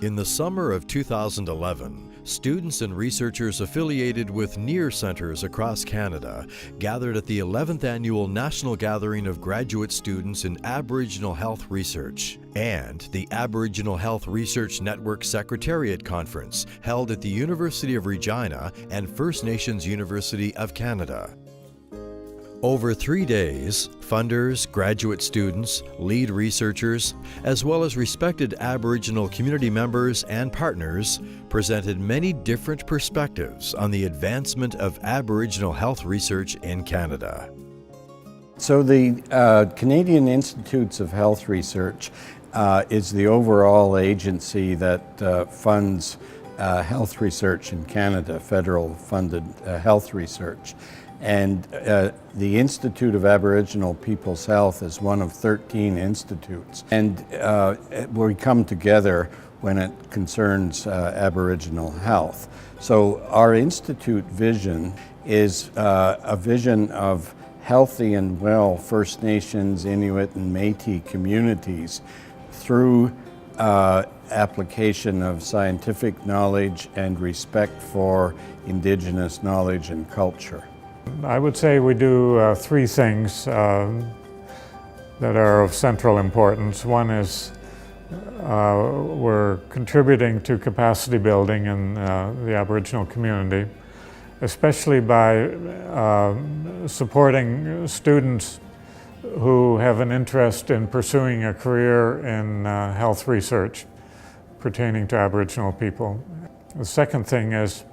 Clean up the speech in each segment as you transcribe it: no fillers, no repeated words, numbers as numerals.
In the summer of 2011, students and researchers affiliated with NEAHR centers across Canada gathered at the 11th Annual National Gathering of Graduate Students in Aboriginal Health Research and the Aboriginal Health Research Network Secretariat Conference held at the University of Regina and First Nations University of Canada. Over 3 days, funders, graduate students, lead researchers, as well as respected Aboriginal community members and partners presented many different perspectives on the advancement of Aboriginal health research in Canada. So the Canadian Institutes of Health Research is the overall agency that funds health research in Canada, federal funded health research. And the Institute of Aboriginal People's Health is one of 13 institutes. And we come together when it concerns Aboriginal health. So our institute vision is a vision of healthy and well First Nations, Inuit, and Métis communities through application of scientific knowledge and respect for Indigenous knowledge and culture. I would say we do three things that are of central importance. One is we're contributing to capacity building in the Aboriginal community, especially by supporting students who have an interest in pursuing a career in health research pertaining to Aboriginal people. The second thing is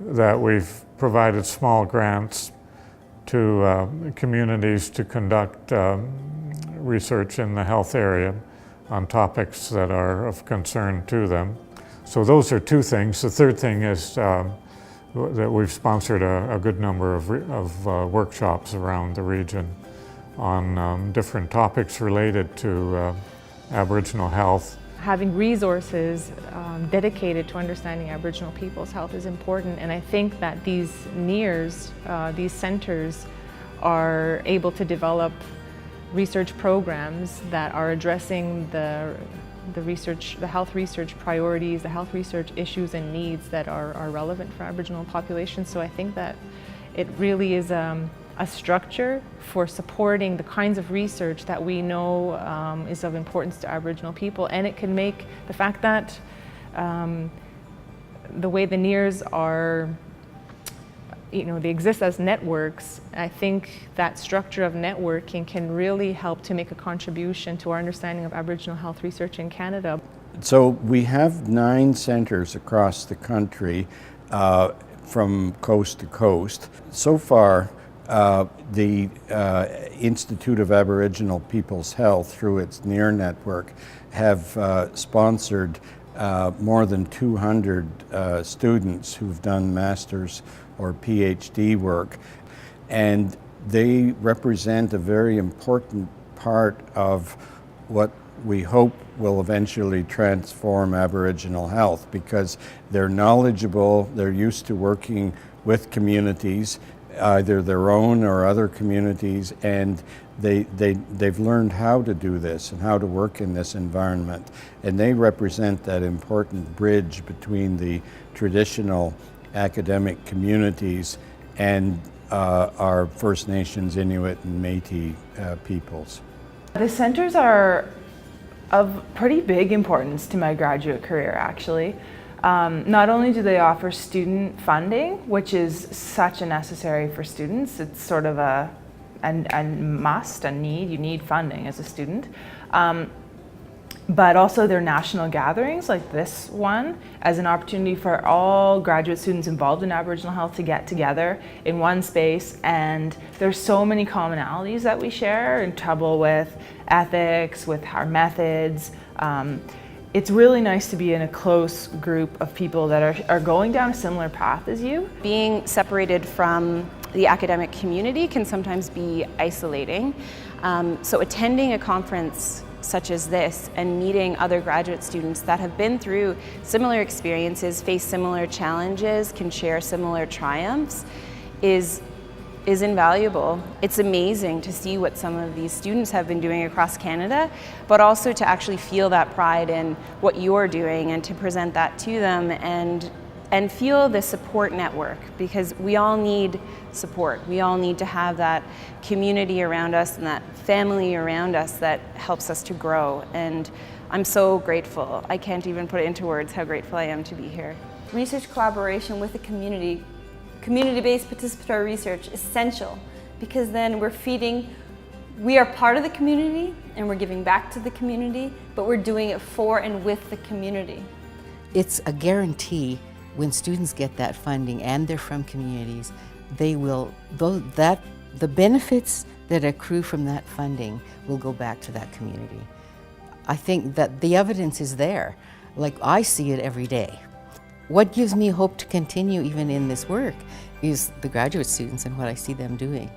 that we've provided small grants to communities to conduct research in the health area on topics that are of concern to them. So those are two things. The third thing is that we've sponsored a good number of workshops around the region on different topics related to Aboriginal health. Having resources dedicated to understanding Aboriginal people's health is important, and I think that these NEAHRs, these centers, are able to develop research programs that are addressing the health research priorities, the health research issues and needs that are relevant for Aboriginal populations. So I think that it really is a structure for supporting the kinds of research that we know is of importance to Aboriginal people, and it can make the fact that the way the NEAHRs are, they exist as networks. I think that structure of networking can really help to make a contribution to our understanding of Aboriginal health research in Canada. So we have 9 centers across the country from coast to coast. So far, the Institute of Aboriginal People's Health, through its NEAHR network, have sponsored more than 200 students who've done master's or PhD work, and they represent a very important part of what we hope will eventually transform Aboriginal health, because they're knowledgeable, they're used to working with communities, either their own or other communities, and they've learned how to do this and how to work in this environment. And they represent that important bridge between the traditional academic communities and our First Nations, Inuit, and Métis peoples. The centers are of pretty big importance to my graduate career, actually. Not only do they offer student funding, which is such a necessary for students, it's sort of a must, a need, you need funding as a student, but also their national gatherings like this one as an opportunity for all graduate students involved in Aboriginal health to get together in one space. And there's so many commonalities that we share in trouble with ethics, with our methods. It's really nice to be in a close group of people that are going down a similar path as you. Being separated from the academic community can sometimes be isolating. So attending a conference such as this and meeting other graduate students that have been through similar experiences, face similar challenges, can share similar triumphs, is is invaluable. It's amazing to see what some of these students have been doing across Canada, but also to actually feel that pride in what you're doing and to present that to them and feel the support network, because we all need support. We all need to have that community around us and that family around us that helps us to grow. And I'm so grateful. I can't even put it into words how grateful I am to be here. Research collaboration with the community, community-based participatory research, essential, because then we are part of the community and we're giving back to the community, but we're doing it for and with the community. It's a guarantee when students get that funding and they're from communities, the benefits that accrue from that funding will go back to that community. I think that the evidence is there. Like, I see it every day. What gives me hope to continue even in this work is the graduate students and what I see them doing.